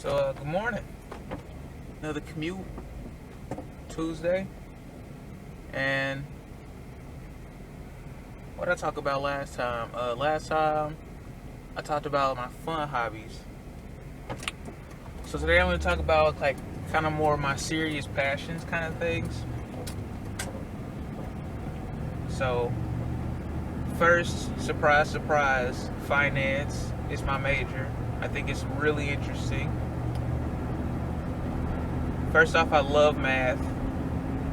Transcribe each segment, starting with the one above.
Good morning. Another commute Tuesday, and what did I talk about last time? Last time I talked about my fun hobbies. So today I'm going to talk about like kind of more of my serious passions kind of things. So first, surprise, surprise, finance is my major. I think it's really interesting. First off, I love math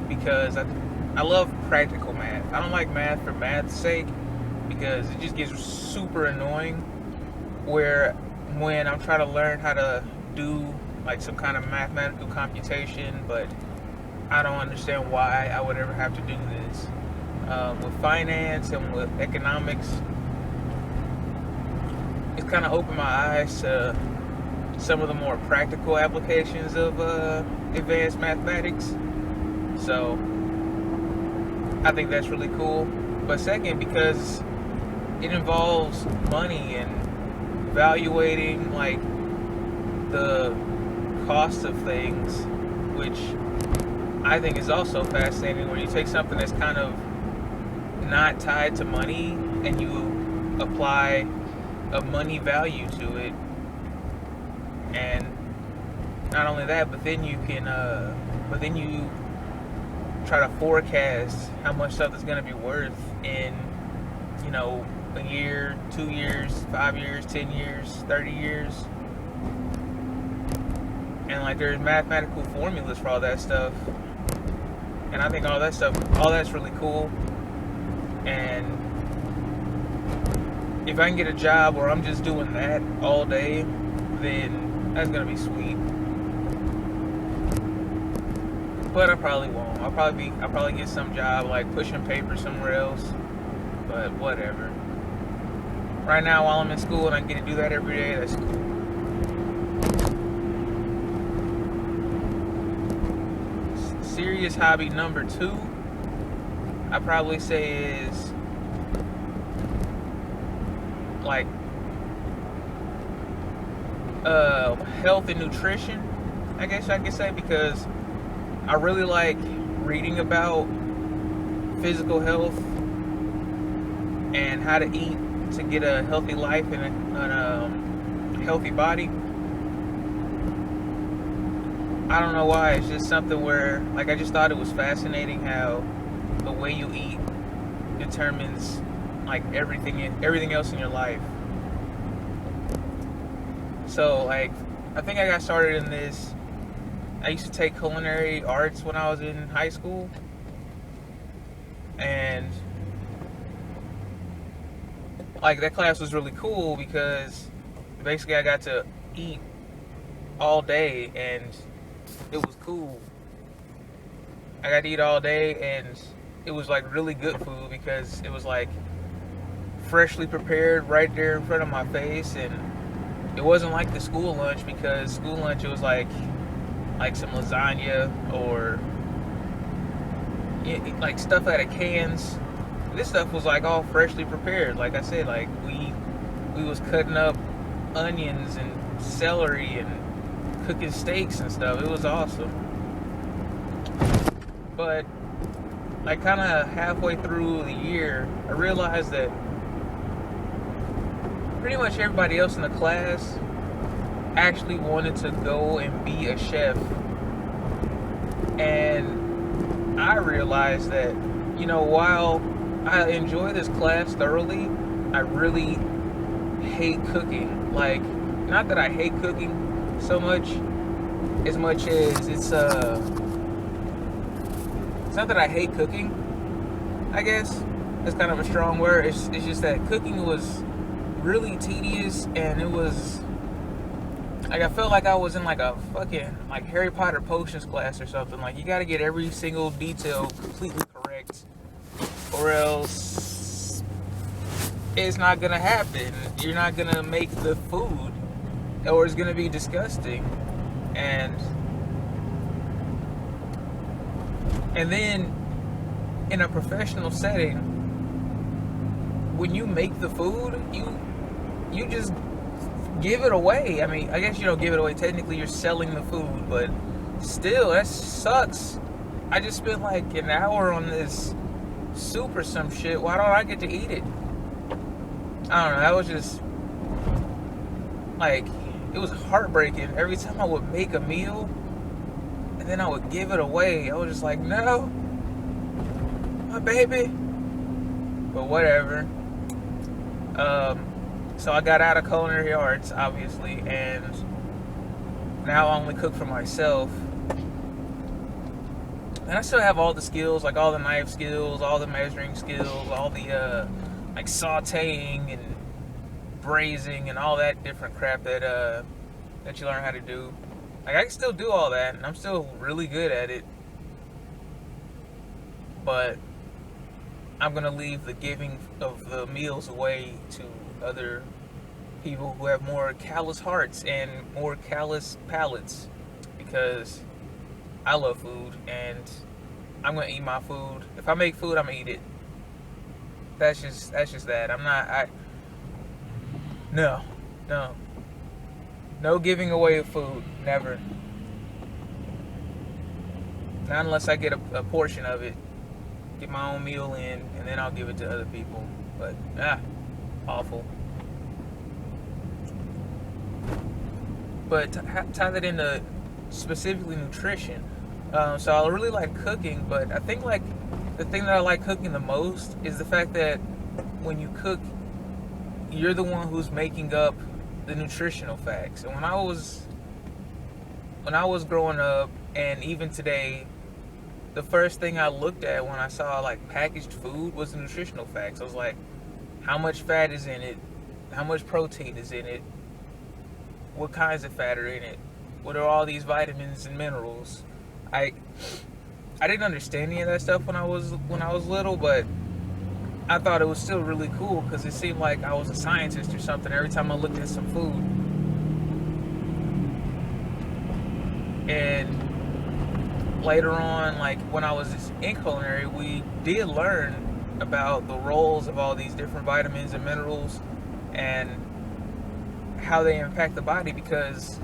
because I love practical math. I don't like math for math's sake because it just gets super annoying where when I'm trying to learn how to do like some kind of mathematical computation, but I don't understand why I would ever have to do this. With finance and with economics, it's kind of opened my eyes to some of the more practical applications of advanced mathematics. So I think that's really cool. But second, because it involves money and evaluating like the cost of things, which I think is also fascinating, where you take something that's kind of not tied to money and you apply a money value to it. And not only that, but then you try to forecast how much stuff is going to be worth in, a year, 2 years, 5 years, 10 years, 30 years. And like there's mathematical formulas for all that stuff. And I think all that's really cool. And if I can get a job where I'm just doing that all day, then that's gonna be sweet. But I probably won't. I'll probably get some job like pushing paper somewhere else. But whatever. Right now, while I'm in school and I get to do that every day, that's cool. Serious hobby number 2, I'd probably say is like health and nutrition, I guess I could say, because I really like reading about physical health and how to eat to get a healthy life and a healthy body. I don't know why, it's just something where like I just thought it was fascinating how the way you eat determines like everything else in your life. So like I think I got started in this. I used to take culinary arts when I was in high school, and like that class was really cool because basically I got to eat all day and it was cool. I got to eat all day and it was like really good food because it was like freshly prepared right there in front of my face. And it wasn't like the school lunch, because school lunch it was like some lasagna or like stuff out of cans. This stuff was like all freshly prepared. Like I said, like we was cutting up onions and celery and cooking steaks and stuff. It was awesome. But like kind of halfway through the year, I realized that pretty much everybody else in the class actually wanted to go and be a chef. And I realized that, while I enjoy this class thoroughly, I really hate cooking. Like, not that I hate cooking so much as it's not that I hate cooking, I guess. That's kind of a strong word. It's just that cooking was really tedious, and it was like I felt like I was in like a fucking like Harry Potter potions class or something. Like you got to get every single detail completely correct, or else it's not gonna happen. You're not gonna make the food, or it's gonna be disgusting. And then in a professional setting, when you make the food, you just give it away. I mean, I guess you don't give it away. Technically, you're selling the food, but still, that sucks. I just spent like an hour on this soup or some shit. Why don't I get to eat it? I don't know. That was just like, it was heartbreaking. Every time I would make a meal and then I would give it away, I was just like, no, my baby. But whatever. So I got out of culinary arts, obviously, and now I only cook for myself. And I still have all the skills, like all the knife skills, all the measuring skills, all the like sauteing and braising and all that different crap that you learn how to do. Like, I can still do all that, and I'm still really good at it. But I'm gonna leave the giving of the meals away to other people who have more callous hearts and more callous palates, because I love food and I'm gonna eat my food. If I make food, I'm gonna eat it. That's just that. No giving away of food, never. Not unless I get a portion of it, get my own meal in, and then I'll give it to other people. But awful. But tie that into specifically nutrition. So I really like cooking, but I think like the thing that I like cooking the most is the fact that when you cook, you're the one who's making up the nutritional facts. And when I was growing up, and even today, the first thing I looked at when I saw like packaged food was the nutritional facts. I was like, how much fat is in it? How much protein is in it? What kinds of fat are in it? What are all these vitamins and minerals? I didn't understand any of that stuff when I was little, but I thought it was still really cool because it seemed like I was a scientist or something every time I looked at some food. And later on, like when I was in culinary, we did learn about the roles of all these different vitamins and minerals and how they impact the body, because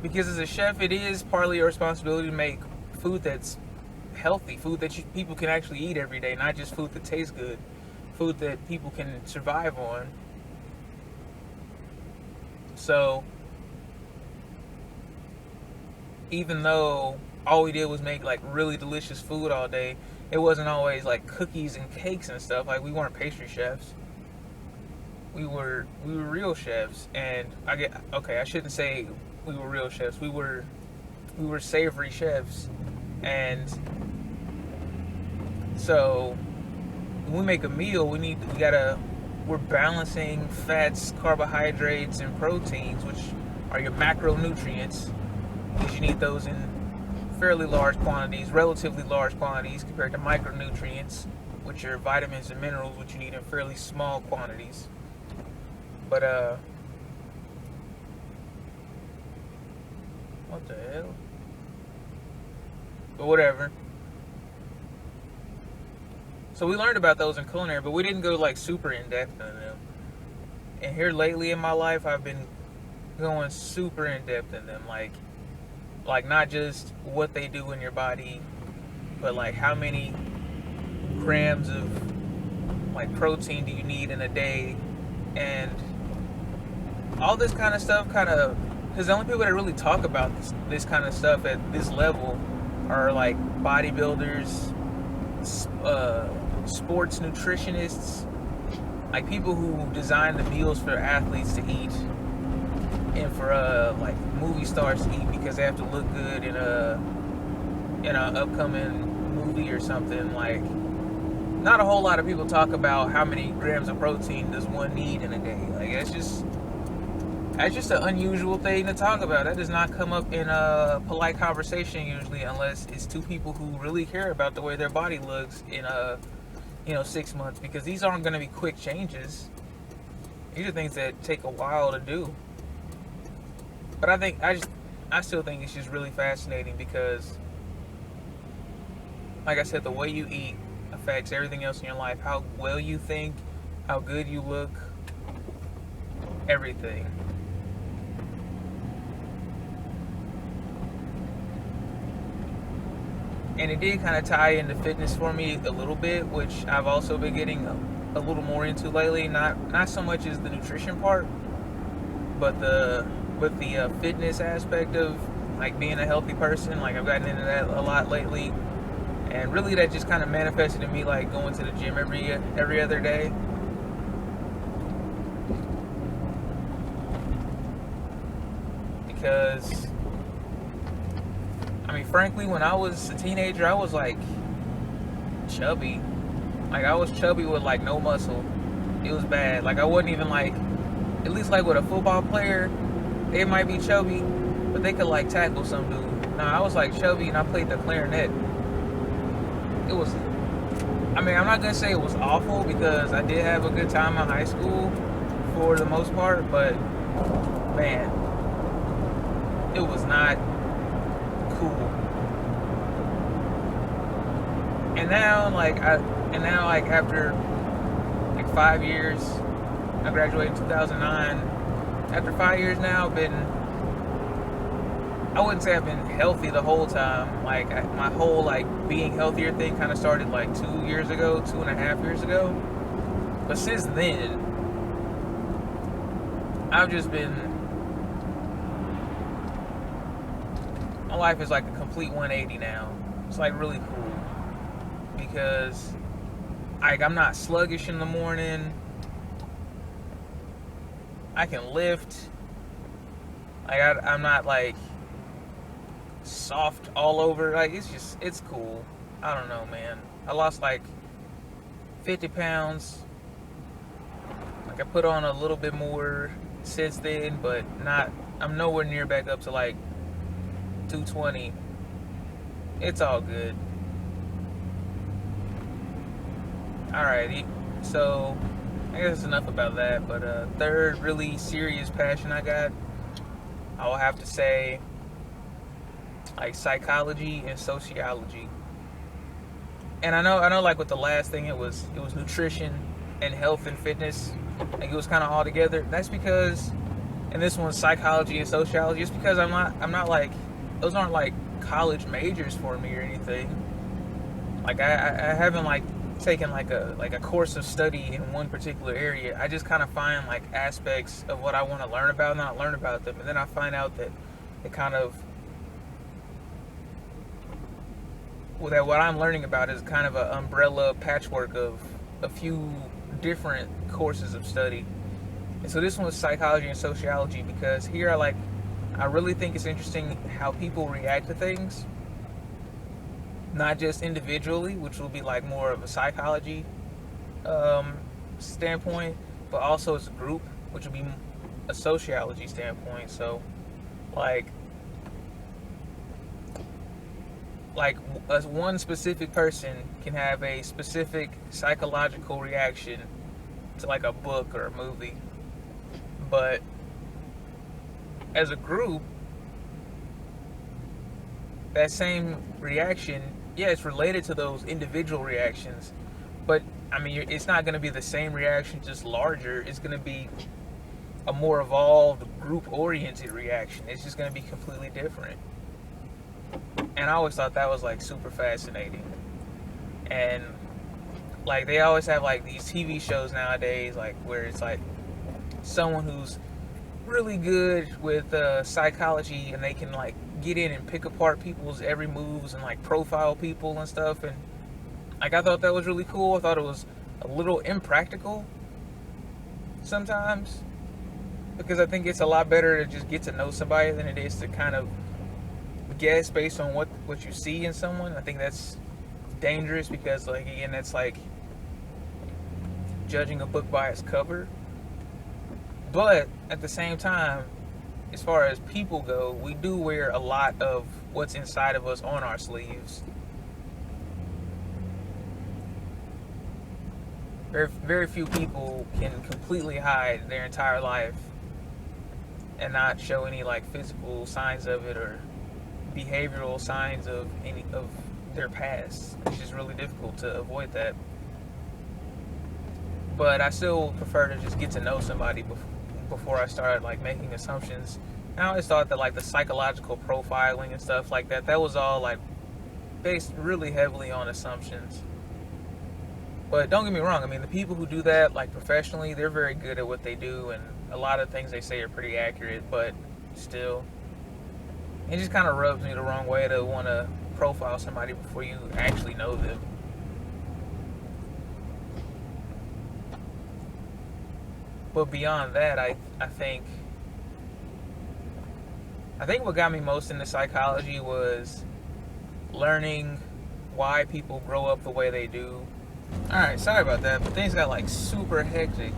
as a chef, it is partly your responsibility to make food that's healthy, food that people can actually eat every day, not just food that tastes good, food that people can survive on. So even though all we did was make like really delicious food all day, it wasn't always like cookies and cakes and stuff. Like, we weren't pastry chefs. We were real chefs. And I shouldn't say we were real chefs. We were savory chefs. And so when we make a meal, we're balancing fats, carbohydrates, and proteins, which are your macronutrients, because you need those in fairly large quantities, relatively large quantities, compared to micronutrients, which are vitamins and minerals, which you need in fairly small quantities. But what the hell? But whatever. So we learned about those in culinary, but we didn't go like super in depth into them. And here lately in my life, I've been going super in depth in them, like not just what they do in your body, but like how many grams of like protein do you need in a day, and all this kind of stuff. Because the only people that really talk about this kind of stuff at this level are like bodybuilders, sports nutritionists, like people who design the meals for athletes to eat, and for like movie stars to eat because they have to look good in an upcoming movie or something. Like, not a whole lot of people talk about how many grams of protein does one need in a day. Like, that's just an unusual thing to talk about. That does not come up in a polite conversation usually, unless it's two people who really care about the way their body looks in 6 months, because these aren't going to be quick changes. These are things that take a while to do. But I still think it's just really fascinating, because like I said, the way you eat affects everything else in your life. How well you think, how good you look, everything. And it did kind of tie into fitness for me a little bit, which I've also been getting a little more into lately. Not so much as the nutrition part, but the fitness aspect of like being a healthy person. Like I've gotten into that a lot lately, and really that just kind of manifested in me like going to the gym every other day. Because I mean, frankly, when I was a teenager, I was like chubby. Like I was chubby with like no muscle. It was bad. Like I wasn't even like, at least like with a football player, they might be chubby, but they could like tackle some dude. Nah, I was like chubby and I played the clarinet. It was, I mean, I'm not gonna say it was awful because I did have a good time in high school for the most part, but man, it was not cool. And now like after like 5 years, I graduated in 2009. After 5 years now, I wouldn't say I've been healthy the whole time. Like my whole like being healthier thing kind of started like 2 years ago, 2.5 years ago. But since then, I've just been, my life is like a complete 180 now. It's like really cool because like I'm not sluggish in the morning. I can lift. Like I'm not like soft all over. Like it's cool. I don't know, man. I lost like 50 pounds. Like I put on a little bit more since then, but not. I'm nowhere near back up to like 220. It's all good. Alrighty. So I guess that's enough about that. But third really serious passion I got, I will have to say, like psychology and sociology. And I know, like with the last thing, it was nutrition and health and fitness. Like it was kind of all together. That's because, and this one's psychology and sociology. It's because I'm not like, those aren't like college majors for me or anything. Like I haven't like taken like a course of study in one particular area. I just kind of find like aspects of what I want to learn about, and I learn about them, and then I find out that it kind of, well, that what I'm learning about is kind of an umbrella patchwork of a few different courses of study. And so this one was psychology and sociology because here I really think it's interesting how people react to things, not just individually, which will be like more of a psychology standpoint, but also as a group, which will be a sociology standpoint. So like as one specific person can have a specific psychological reaction to like a book or a movie, but as a group, that same reaction, yeah, it's related to those individual reactions, but I mean, it's not going to be the same reaction, just larger. It's going to be a more evolved, group-oriented reaction. It's just going to be completely different. And I always thought that was like super fascinating. And like they always have like these TV shows nowadays, like where it's like someone who's really good with psychology, and they can like get in and pick apart people's every moves and like profile people and stuff. And like I thought that was really cool. I thought it was a little impractical sometimes, because I think it's a lot better to just get to know somebody than it is to kind of guess based on what you see in someone. I think that's dangerous because, like, again, that's like judging a book by its cover. But at the same time, as far as people go, we do wear a lot of what's inside of us on our sleeves. Very few people can completely hide their entire life and not show any like physical signs of it or behavioral signs of any of their past. It's just really difficult to avoid that. But I still prefer to just get to know somebody before I start like making assumptions. And I always thought that like the psychological profiling and stuff like that was all like based really heavily on assumptions. But don't get me wrong, I mean, the people who do that, like professionally, they're very good at what they do, and a lot of things they say are pretty accurate, but still, it just kind of rubs me the wrong way to want to profile somebody before you actually know them. But beyond that, I think what got me most into psychology was learning why people grow up the way they do. Alright, sorry about that, but things got like super hectic.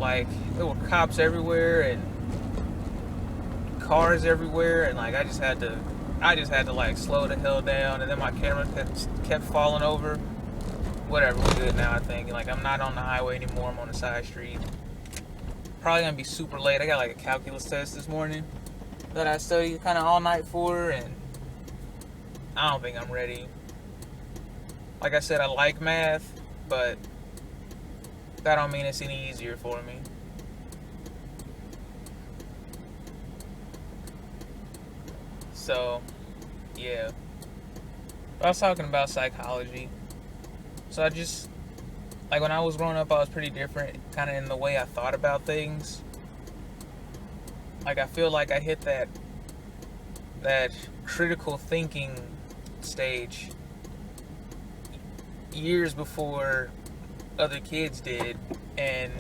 Like, there were cops everywhere and cars everywhere, and like I just had to like slow the hell down, and then my camera kept falling over. Whatever, we're good now, I think. Like, I'm not on the highway anymore, I'm on the side street. Probably gonna be super late. I got like a calculus test this morning that I studied kind of all night for, and I don't think I'm ready. Like I said, I like math, but that don't mean it's any easier for me. So, yeah. I was talking about psychology. So I just, like when I was growing up, I was pretty different kind of in the way I thought about things. Like I feel like I hit that critical thinking stage years before other kids did, and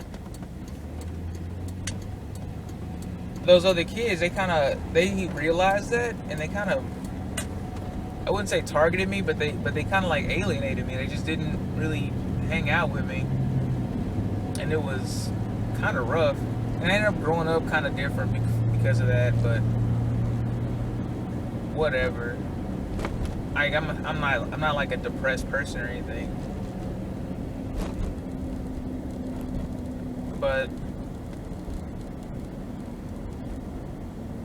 those other kids, they realized that, and they kind of, I wouldn't say targeted me, but they kind of like alienated me. They just didn't really hang out with me, and it was kind of rough. And I ended up growing up kind of different because of that. But whatever. I'm not like a depressed person or anything. But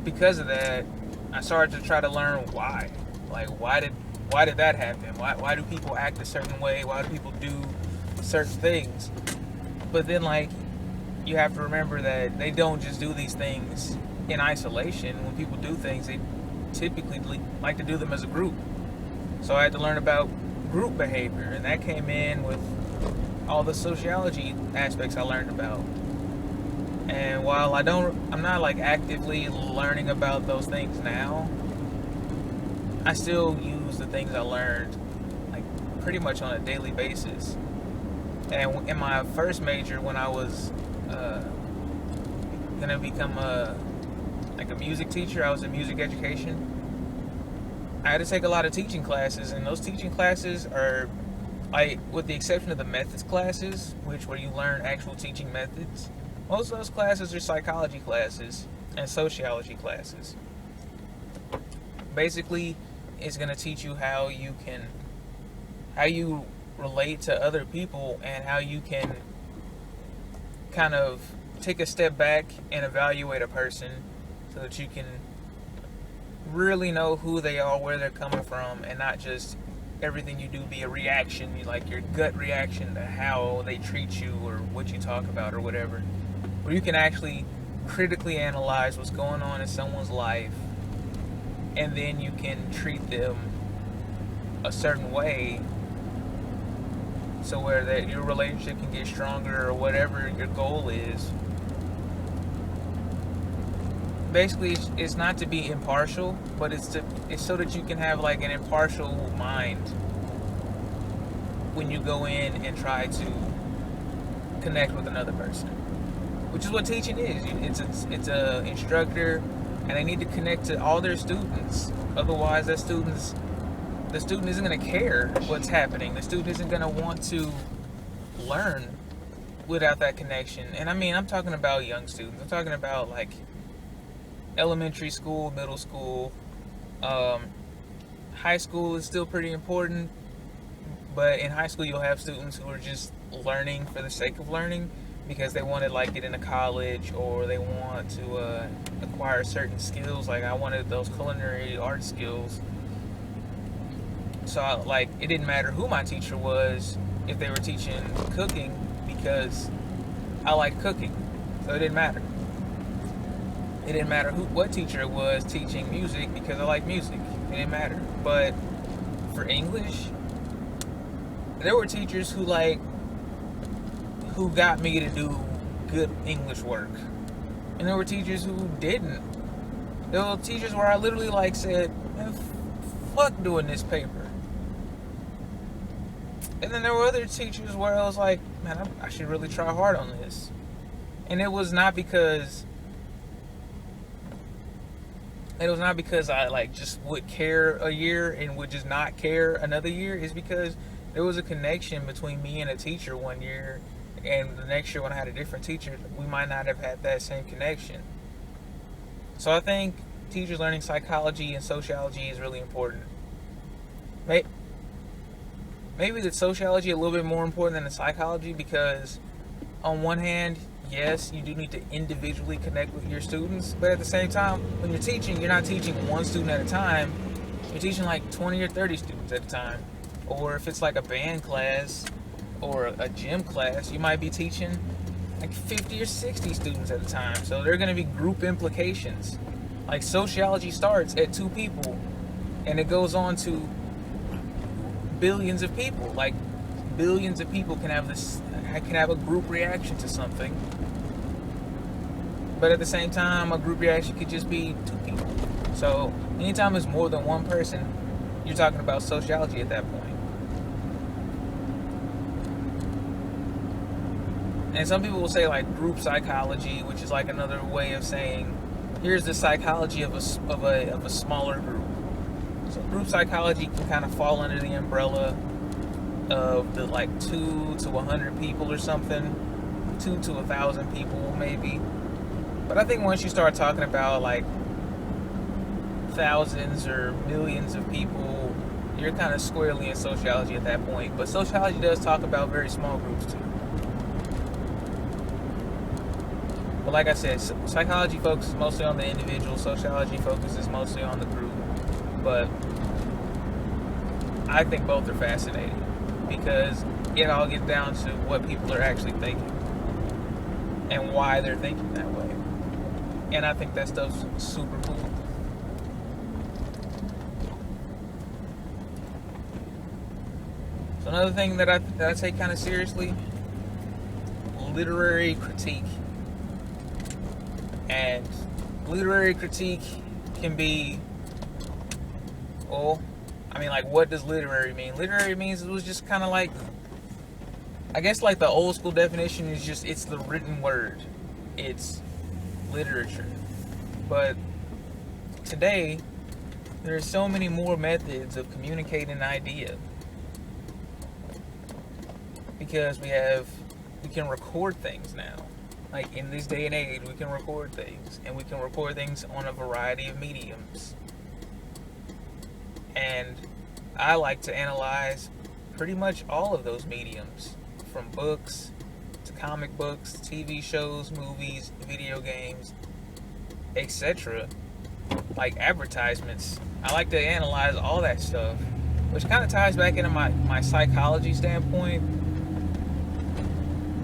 because of that, I started to try to learn why. Like, why did that happen? Why do people act a certain way? Why do people do certain things? But then, like, you have to remember that they don't just do these things in isolation. When people do things, they typically like to do them as a group. So I had to learn about group behavior, and that came in with all the sociology aspects I learned about. And while I'm not like actively learning about those things now, I still use the things I learned like pretty much on a daily basis. And in my first major, when I was gonna become a music teacher, I was in music education. I had to take a lot of teaching classes, and those teaching classes are, like, with the exception of the methods classes, where you learn actual teaching methods, most of those classes are psychology classes and sociology classes. Basically, it's going to teach you how you relate to other people, and how you can kind of take a step back and evaluate a person so that you can really know who they are, where they're coming from, and not just everything you do be a reaction, like your gut reaction to how they treat you or what you talk about or whatever. Where you can actually critically analyze what's going on in someone's life, and then you can treat them a certain way so where that your relationship can get stronger or whatever your goal is. Basically, it's not to be impartial, but it's so that you can have like an impartial mind when you go in and try to connect with another person, which is what teaching is. It's a instructor, and they need to connect to all their students. Otherwise, the student isn't going to care what's happening. The student isn't going to want to learn without that connection. And I mean, I'm talking about young students. I'm talking about like elementary school, middle school, high school is still pretty important, but in high school you'll have students who are just learning for the sake of learning because they want to like get into college, or they want to acquire certain skills. Like I wanted those culinary art skills, so it didn't matter who my teacher was if they were teaching cooking, because I like cooking, so it didn't matter. It didn't matter what teacher it was teaching music, because I like music. It didn't matter. But for English, there were teachers who got me to do good English work, and there were teachers who didn't. There were teachers where I literally said, "Man, fuck doing this paper." And then there were other teachers where I was like, "Man, I should really try hard on this." And it was not because I just would care a year and would just not care another year. It's because there was a connection between me and a teacher one year, and the next year when I had a different teacher, we might not have had that same connection. So I think teachers learning psychology and sociology is really important. Maybe the sociology a little bit more important than the psychology, because on one hand, yes, you do need to individually connect with your students, but at the same time, when you're teaching, you're not teaching one student at a time. You're teaching 20 or 30 students at a time. Or if it's a band class or a gym class, you might be teaching 50 or 60 students at a time. So there are going to be group implications. Sociology starts at 2 people, and it goes on to billions of people. Billions of people can have a group reaction to something. But at the same time, a group reaction could just be 2 people. So anytime there's more than one person, you're talking about sociology at that point. And some people will say group psychology, which is another way of saying, here's the psychology of a smaller group. So group psychology can kind of fall under the umbrella of the 2 to 100 people or something, 2 to 1,000 people maybe. But I think once you start talking about thousands or millions of people, you're kind of squarely in sociology at that point. But sociology does talk about very small groups too. But like I said, psychology focuses mostly on the individual. Sociology focuses mostly on the group. But I think both are fascinating, because it all gets down to what people are actually thinking and why they're thinking that way. And I think that stuff's super cool. So another thing that I take kind of seriously, literary critique. And literary critique can be, what does literary mean? Literary means it was just kind of I guess the old school definition is just, it's the written word. It's literature. But today, there are so many more methods of communicating an idea. Because we can record things now. In this day and age, we can record things. And we can record things on a variety of mediums. And I like to analyze pretty much all of those mediums, from books to comic books, TV shows, movies, video games, etc. Advertisements. I like to analyze all that stuff, which kind of ties back into my psychology standpoint,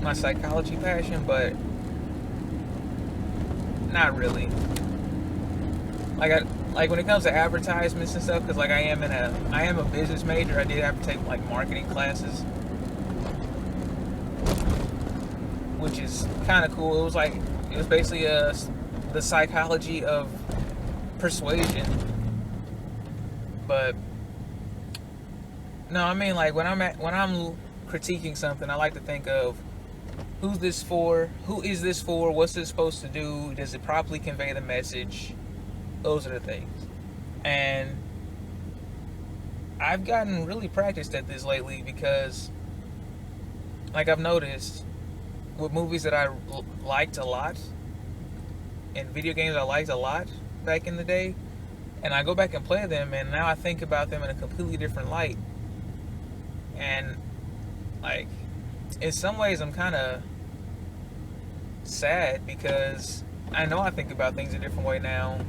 my psychology passion, but not really. When it comes to advertisements and stuff, because I am a business major. I did have to take marketing classes, which is kind of cool. It was basically the psychology of persuasion. But no, when I'm critiquing something, I like to think of who's this for, who is this for, what's this supposed to do, does it properly convey the message? Those are the things. And I've gotten really practiced at this lately, because I've noticed with movies that I liked a lot and video games I liked a lot back in the day, and I go back and play them, and now I think about them in a completely different light. And in some ways I'm kind of sad, because I know I think about things a different way now.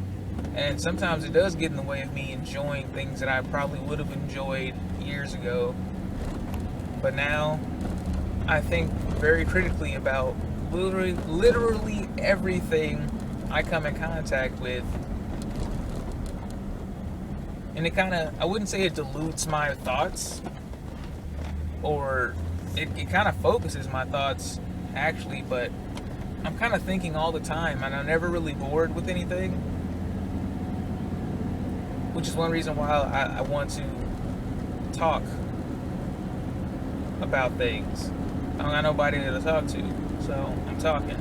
And sometimes it does get in the way of me enjoying things that I probably would have enjoyed years ago. But now I think very critically about literally everything I come in contact with. And it kind of, I wouldn't say it dilutes my thoughts, or it kind of focuses my thoughts, actually, but I'm kind of thinking all the time, and I'm never really bored with anything, which is one reason why I want to talk about things. I don't got nobody to talk to, so I'm talking.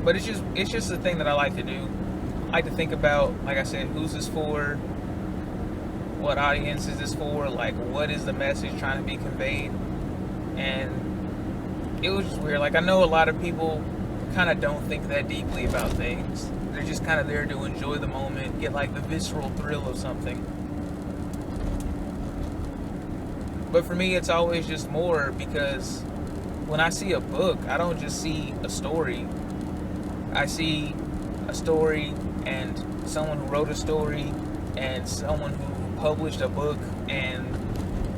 But it's just a thing that I like to do. I like to think about, like I said, who's this for? What audience is this for? Like, what is the message trying to be conveyed? And it was just weird. Like, I know a lot of people kind of don't think that deeply about things. They're just kind of there to enjoy the moment, get like the visceral thrill of something. But for me, it's always just more, because when I see a book, I don't just see a story. I see a story and someone who wrote a story and someone who published a book and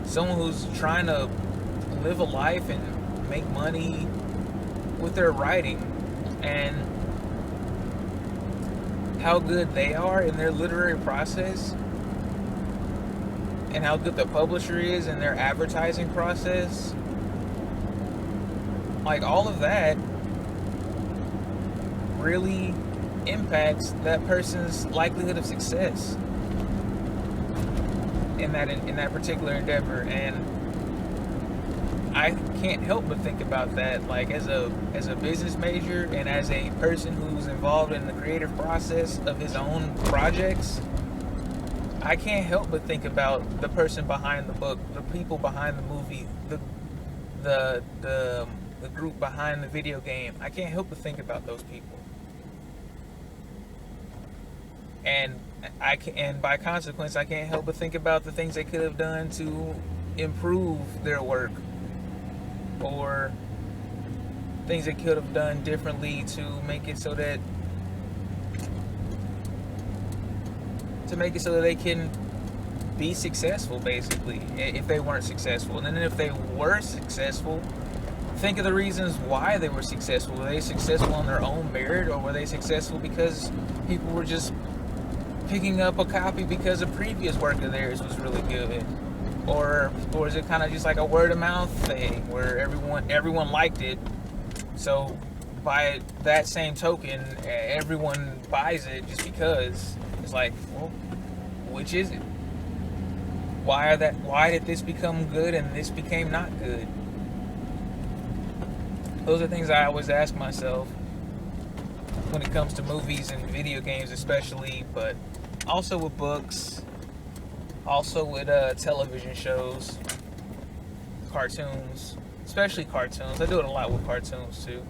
someone who's trying to live a life and make money with their writing, and how good they are in their literary process, and how good the publisher is in their advertising process. Like, all of that really impacts that person's likelihood of success in that particular endeavor. And I can't help but think about that, like, as a business major and as a person who's involved in the creative process of his own projects. I can't help but think about the person behind the book, the people behind the movie, the group behind the video game. I can't help but think about those people. And by consequence, I can't help but think about the things they could have done to improve their work, or things they could have done differently to make it so that they can be successful, basically, if they weren't successful. And then if they were successful, think of the reasons why they were successful. Were they successful on their own merit, or were they successful because people were just picking up a copy because a previous work of theirs was really good? Or is it kind of just like a word of mouth thing where everyone liked it, so by that same token, everyone buys it just because? It's like, well, which is it? Why did this become good and this became not good? Those are things I always ask myself when it comes to movies and video games, especially, but also with books, also with television shows, cartoons, especially cartoons. I do it a lot with cartoons too.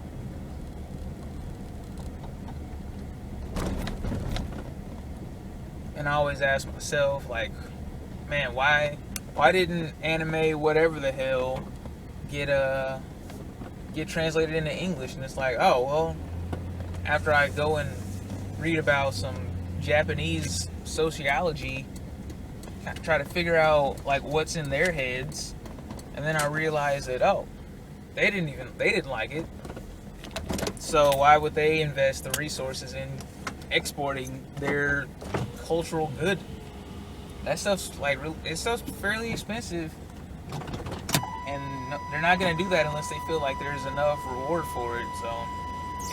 And I always ask myself, like, man, why didn't anime whatever the hell get translated into English? And it's like, oh, well, after I go and read about some Japanese sociology, try to figure out like what's in their heads, and then I realize that, oh, they didn't like it. So why would they invest the resources in exporting their cultural good? That stuff's fairly expensive, and they're not gonna do that unless they feel like there's enough reward for it. So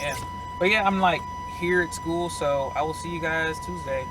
yeah, but yeah, I'm like here at school, so I will see you guys Tuesday.